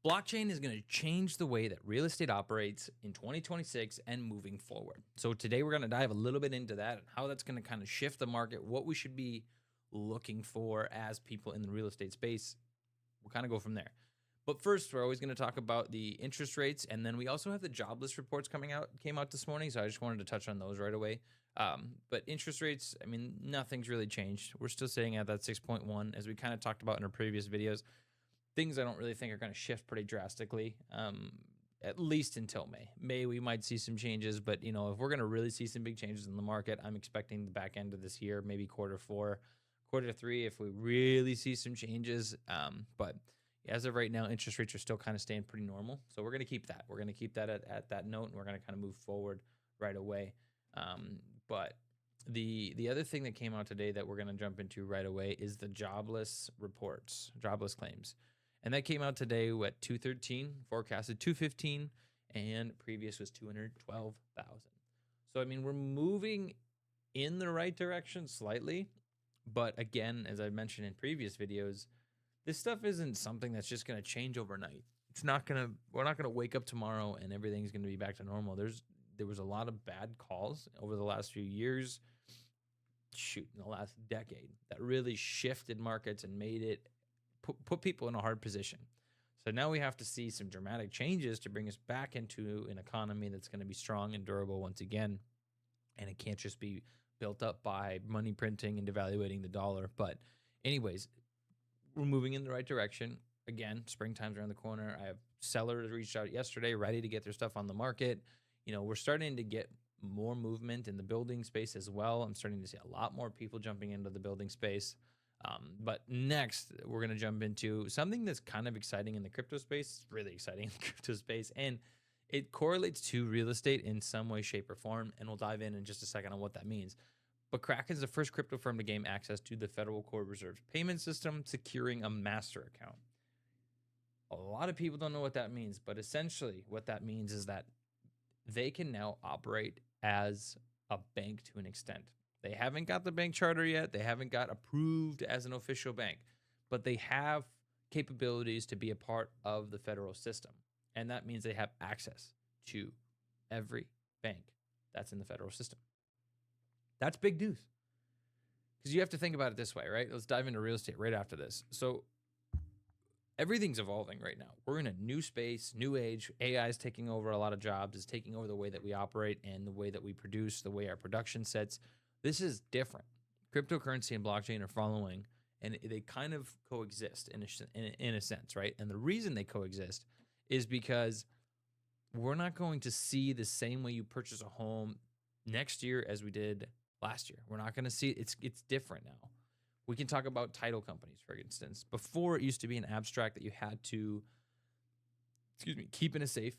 Blockchain is going to change the way that real estate operates in 2026 and moving forward. So today we're going to dive a little bit into that and how that's going to kind of shift the market, what we should be looking for as people in the real estate space. We'll kind of go from there. But first, we're always going to talk about the interest rates, and then we also have the jobless reports came out this morning, so I just wanted to touch on those right away. But interest rates, I mean, nothing's really changed. We're still sitting at that 6.1, as we kind of talked about in our previous videos. Things I don't really think are going to shift pretty drastically, at least until May. May, we might see some changes, but if we're going to really see some big changes in the market, I'm expecting the back end of this year, maybe quarter 4, quarter 3, if we really see some changes. But as of right now, interest rates are still kind of staying pretty normal. So we're going to keep that. We're going to keep that at that note, and we're going to kind of move forward right away. But the other thing that came out today that we're going to jump into right away is the jobless reports, jobless claims. And that came out today at 213, forecasted 215, and previous was 212,000. So, I mean, we're moving in the right direction slightly. But again, as I mentioned in previous videos, this stuff isn't something that's just going to change overnight. We're not going to wake up tomorrow and everything's going to be back to normal. There was a lot of bad calls over the last few years, in the last decade, that really shifted markets and made it put people in a hard position. So now we have to see some dramatic changes to bring us back into an economy that's going to be strong and durable once again. And it can't just be built up by money printing and devaluating the dollar. But anyways, we're moving in the right direction. Again, springtime's around the corner. I have sellers reached out yesterday, ready to get their stuff on the market. We're starting to get more movement in the building space as well. I'm starting to see a lot more people jumping into the building space. But next, we're going to jump into something that's kind of exciting in the crypto space. It's really exciting in the crypto space. And it correlates to real estate in some way, shape, or form. And we'll dive in just a second on what that means. But Kraken is the first crypto firm to gain access to the Federal Core Reserve's payment system, securing a master account. A lot of people don't know what that means, but essentially what that means is that they can now operate as a bank to an extent. They haven't got the bank charter yet. They haven't got approved as an official bank, but they have capabilities to be a part of the federal system. And that means they have access to every bank that's in the federal system. That's big news. Because you have to think about it this way, right? Let's dive into real estate right after this. So everything's evolving right now. We're in a new space, new age. AI is taking over a lot of jobs. It's taking over the way that we operate and the way that we produce, the way our production sets. This is different. Cryptocurrency and blockchain are following, and they kind of coexist in a sense, right? And the reason they coexist is because we're not going to see the same way you purchase a home next year as we did last year. We're not going to see it's different now. We can talk about title companies, for instance. Before, it used to be an abstract that you had to, keep in a safe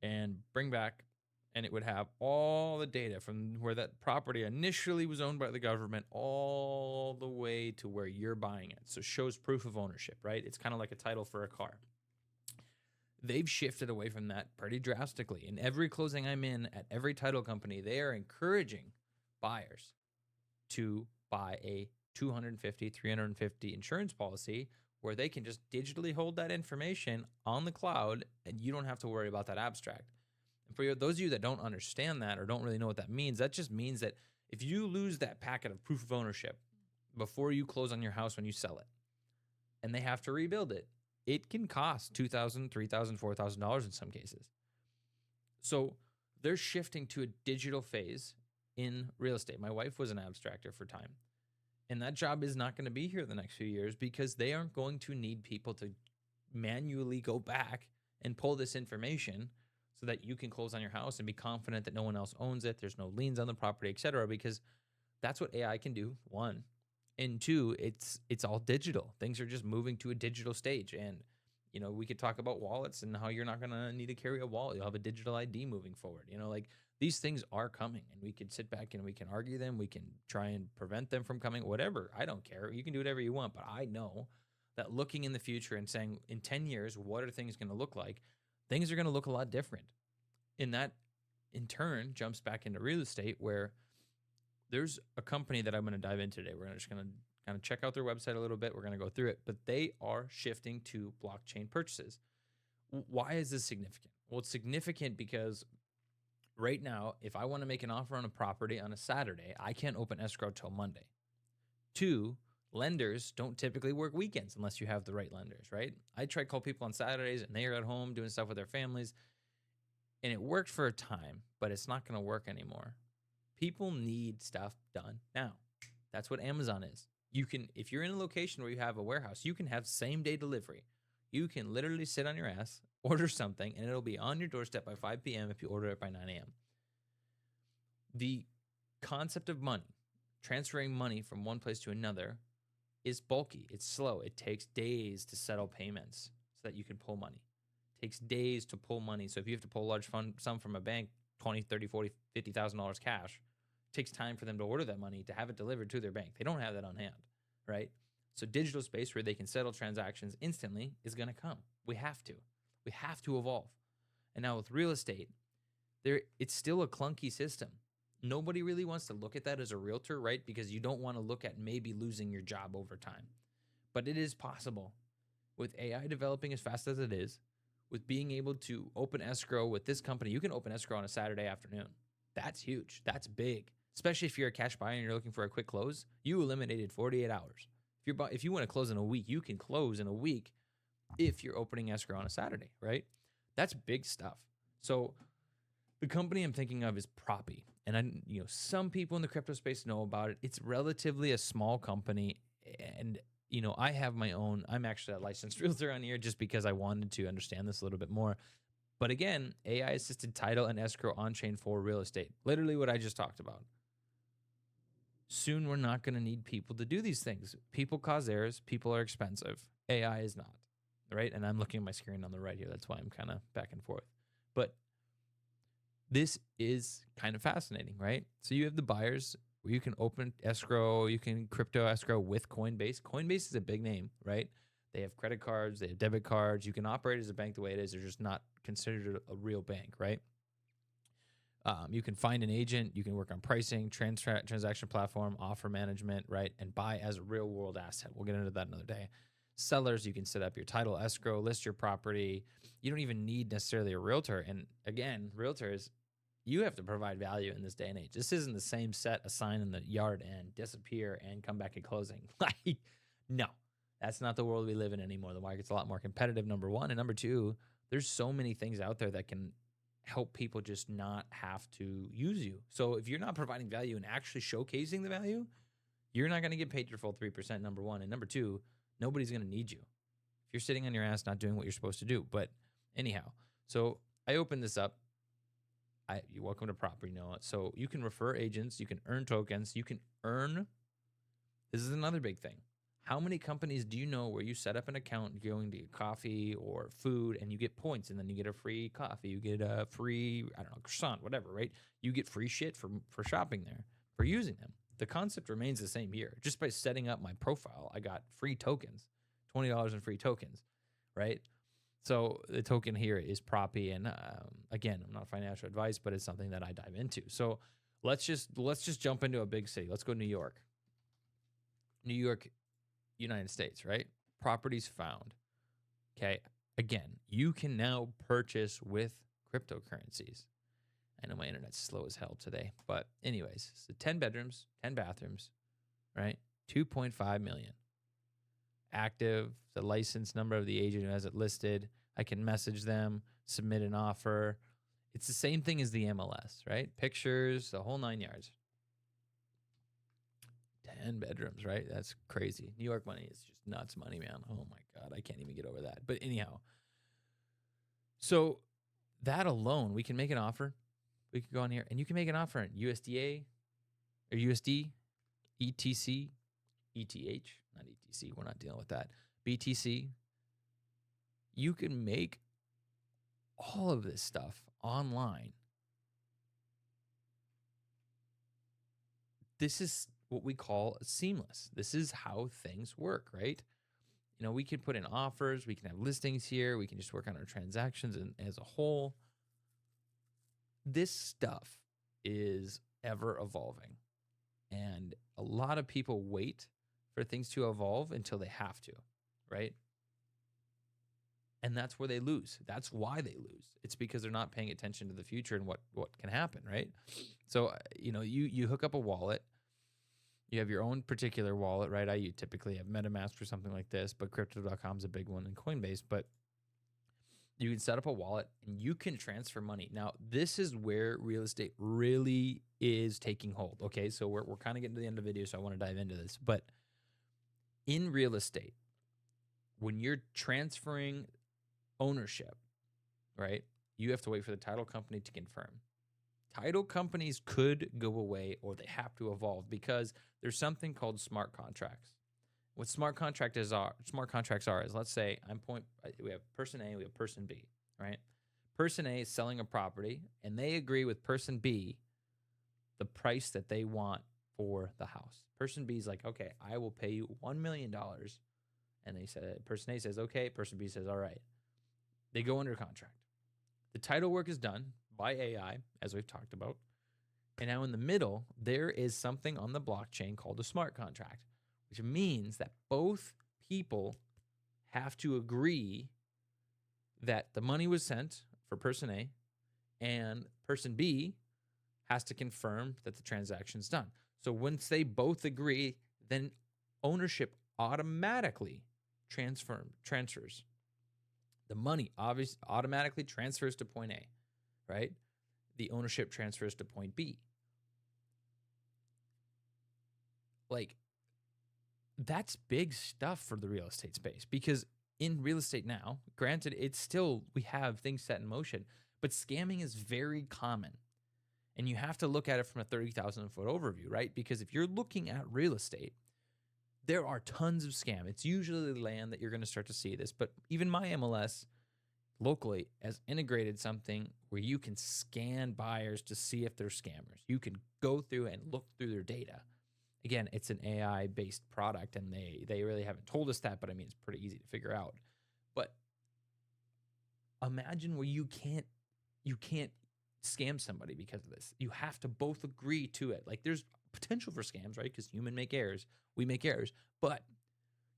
and bring back, and it would have all the data from where that property initially was owned by the government all the way to where you're buying it. So it shows proof of ownership, right? It's kind of like a title for a car. They've shifted away from that pretty drastically. In every closing I'm in at every title company, they are encouraging buyers to buy a $250, $350 insurance policy where they can just digitally hold that information on the cloud and you don't have to worry about that abstract. And for those of you that don't understand that or don't really know what that means, that just means that if you lose that packet of proof of ownership before you close on your house when you sell it and they have to rebuild it, it can cost $2,000, $3,000, $4,000 in some cases. So they're shifting to a digital phase in real estate. My wife was an abstractor for time. And that job is not going to be here the next few years because they aren't going to need people to manually go back and pull this information so that you can close on your house and be confident that no one else owns it. There's no liens on the property, et cetera, because that's what AI can do, one. And two, it's all digital. Things are just moving to a digital stage. And, we could talk about wallets and how you're not going to need to carry a wallet. You'll have a digital ID moving forward. These things are coming, and we can sit back and we can argue them. We can try and prevent them from coming, whatever. I don't care. You can do whatever you want. But I know that looking in the future and saying in 10 years, what are things going to look like? Things are going to look a lot different. And that, in turn, jumps back into real estate where there's a company that I'm going to dive into today. We're just going to kind of check out their website a little bit. We're going to go through it, but they are shifting to blockchain purchases. Why is this significant? Well, it's significant because right now, if I want to make an offer on a property on a Saturday, I can't open escrow till Monday. 2, lenders don't typically work weekends unless you have the right lenders, right? I try to call people on Saturdays and they are at home doing stuff with their families, and it worked for a time, but it's not going to work anymore. People need stuff done now. That's what Amazon is. You can, if you're in a location where you have a warehouse, you can have same day delivery. You can literally sit on your ass, order something, and it'll be on your doorstep by 5 p.m. if you order it by 9 a.m. The concept of money, transferring money from one place to another, is bulky. It's slow. It takes days to settle payments so that you can pull money. It takes days to pull money. So if you have to pull a large sum from a bank, $20, $30, $40, $50,000 cash, it takes time for them to order that money to have it delivered to their bank. They don't have that on hand, right? So digital space where they can settle transactions instantly is going to come. We have to evolve. And now with real estate, it's still a clunky system. Nobody really wants to look at that as a realtor, right? Because you don't want to look at maybe losing your job over time. But it is possible. With AI developing as fast as it is, with being able to open escrow with this company, you can open escrow on a Saturday afternoon. That's huge. That's big. Especially if you're a cash buyer and you're looking for a quick close, you eliminated 48 hours. If you want to close in a week, you can close in a week if you're opening escrow on a Saturday, right? That's big stuff. So the company I'm thinking of is Propy. And some people in the crypto space know about it. It's relatively a small company. And, I have my own, I'm actually a licensed realtor on here just because I wanted to understand this a little bit more. But again, AI assisted title and escrow on chain for real estate. Literally what I just talked about. Soon we're not going to need people to do these things. People cause errors. People are expensive. AI is not, right? And I'm looking at my screen on the right here. That's why I'm kind of back and forth. But this is kind of fascinating, right? So you have the buyers where you can open escrow, you can crypto escrow with Coinbase. Coinbase is a big name, right? They have credit cards, they have debit cards. You can operate as a bank the way it is. They're just not considered a real bank, right? You can find an agent, you can work on pricing, transaction platform, offer management, right? And buy as a real world asset. We'll get into that another day. Sellers, you can set up your title escrow, list your property. You don't even need necessarily a realtor. And again, realtors, you have to provide value in this day and age. This isn't the same set a sign in the yard and disappear and come back at closing. Like, no, that's not the world we live in anymore. The market's a lot more competitive, number one. And number two, there's so many things out there that can help people just not have to use you. So if you're not providing value and actually showcasing the value, you're not going to get paid your full 3%, number one. And number two, nobody's going to need you if you're sitting on your ass not doing what you're supposed to do. But anyhow, so I opened this up. You're welcome to Propy, Noah. So you can refer agents, you can earn tokens, you can earn. This is another big thing. How many companies do you know where you set up an account going to get coffee or food and you get points and then you get a free coffee, you get a free, croissant, whatever, right? You get free shit for shopping there, for using them. The concept remains the same here. Just by setting up my profile, I got free tokens, $20 in free tokens, right? So the token here is Propy, and again, I'm not financial advice, but it's something that I dive into. So let's just jump into a big city. Let's go to New York, United States, right? Properties found. Okay. Again, you can now purchase with cryptocurrencies. I know my internet's slow as hell today, but anyways, so 10 bedrooms, 10 bathrooms, right? 2.5 million. Active, the license number of the agent who has it listed. I can message them, submit an offer. It's the same thing as the MLS, right? Pictures, the whole 9 yards. 10 bedrooms, right? That's crazy. New York money is just nuts money, man. Oh my God, I can't even get over that. But anyhow, so that alone, we can make an offer. We can go on here and you can make an offer in USDA or USD, ETC, ETH, not ETC. We're not dealing with that. BTC. You can make all of this stuff online. This is what we call seamless. This is how things work, right? We can put in offers. We can have listings here. We can just work on our transactions and as a whole. This stuff is ever evolving. And a lot of people wait for things to evolve until they have to, right? And that's where they lose. That's why they lose. It's because they're not paying attention to the future and what can happen, right? So, you hook up a wallet. You have your own particular wallet, right? I typically have MetaMask or something like this, but Crypto.com is a big one, and Coinbase. But you can set up a wallet and you can transfer money. Now, this is where real estate really is taking hold. Okay, so we're kind of getting to the end of the video, so I want to dive into this. But in real estate, when you're transferring ownership, right, you have to wait for the title company to confirm. Title companies could go away or they have to evolve because there's something called smart contracts. What smart contracts are is, let's say we have person A, we have person B, right? Person A is selling a property and they agree with person B the price that they want for the house. Person B is like, okay, I will pay you $1 million. And person A says, okay. Person B says, all right. They go under contract. The title work is done by AI, as we've talked about. And now in the middle, there is something on the blockchain called a smart contract, which means that both people have to agree that the money was sent for person A and person B has to confirm that the transaction's done. So once they both agree, then ownership automatically transfers. The money obviously automatically transfers to point A, right? The ownership transfers to point B. Like, that's big stuff for the real estate space, because in real estate now, granted, we have things set in motion, but scamming is very common. And you have to look at it from a 30,000 foot overview, right? Because if you're looking at real estate, there are tons of scam. It's usually land that you're going to start to see this, but even my MLS locally has integrated something where you can scan buyers to see if they're scammers. You can go through and look through their data. Again, it's an AI-based product, and they really haven't told us that, but I mean, it's pretty easy to figure out. But imagine where you can't scam somebody because of this. You have to both agree to it. Like, there's potential for scams, right? Because humans make errors. We make errors. But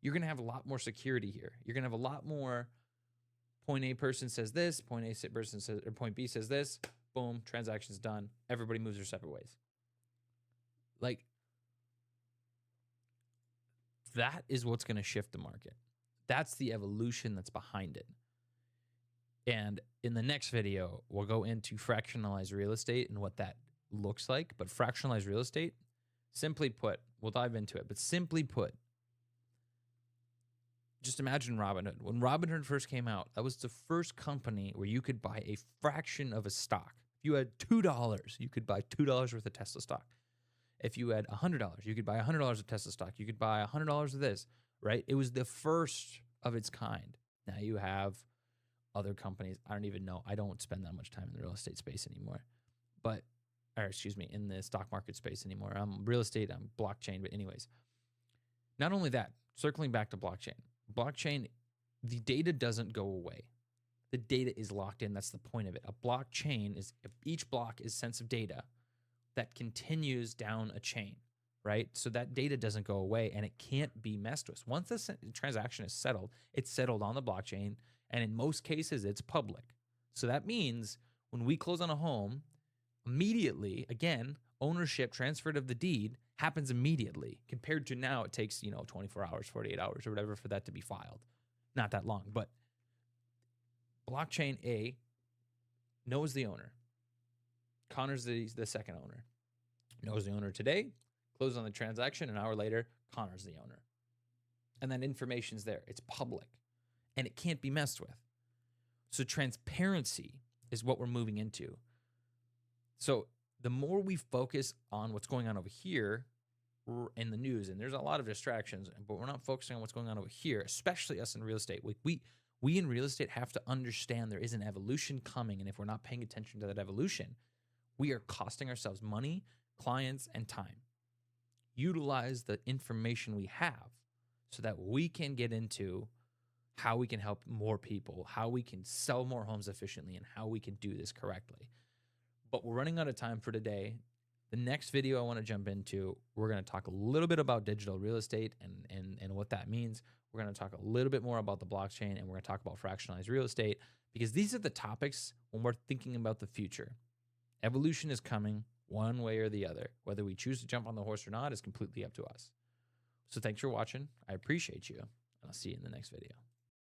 you're going to have a lot more security here. You're going to have a lot more point A person says this, point A person says, or point B says this, boom, transaction's done. Everybody moves their separate ways. Like, that is what's going to shift the market. That's the evolution that's behind it. And in the next video, we'll go into fractionalized real estate and what that looks like. But fractionalized real estate, simply put, we'll dive into it, but simply put, just imagine Robinhood. When Robinhood first came out, that was the first company where you could buy a fraction of a stock. If you had $2, you could buy $2 worth of Tesla stock. If you had $100, you could buy $100 of Tesla stock. You could buy $100 of this, right? It was the first of its kind. Now you have other companies. I don't even know. I don't spend that much time in the real estate space anymore. In the stock market space anymore. I'm real estate, I'm blockchain. But anyways, not only that, circling back to blockchain, the data doesn't go away. The data is locked in. That's the point of it. A blockchain is, if each block is sensitive data that continues down a chain, right? So that data doesn't go away and it can't be messed with. Once the transaction is settled, it's settled on the blockchain. And in most cases, it's public. So that means when we close on a home, immediately, again, ownership transferred of the deed happens immediately, compared to now it takes, 24 hours, 48 hours or whatever for that to be filed. Not that long, but blockchain A knows the owner. Connor's the second owner. Knows the owner today, closes on the transaction, an hour later, Connor's the owner. And that information's there. It's public. And it can't be messed with. So transparency is what we're moving into. So the more we focus on what's going on over here in the news, and there's a lot of distractions, but we're not focusing on what's going on over here, especially us in real estate. We in real estate have to understand there is an evolution coming, and if we're not paying attention to that evolution, we are costing ourselves money, clients, and time. Utilize the information we have so that we can get into how we can help more people, how we can sell more homes efficiently, and how we can do this correctly. But we're running out of time for today. The next video I want to jump into, we're going to talk a little bit about digital real estate and what that means. We're going to talk a little bit more about the blockchain, and we're going to talk about fractionalized real estate, because these are the topics when we're thinking about the future. Evolution is coming one way or the other. Whether we choose to jump on the horse or not is completely up to us. So thanks for watching. I appreciate you, and I'll see you in the next video.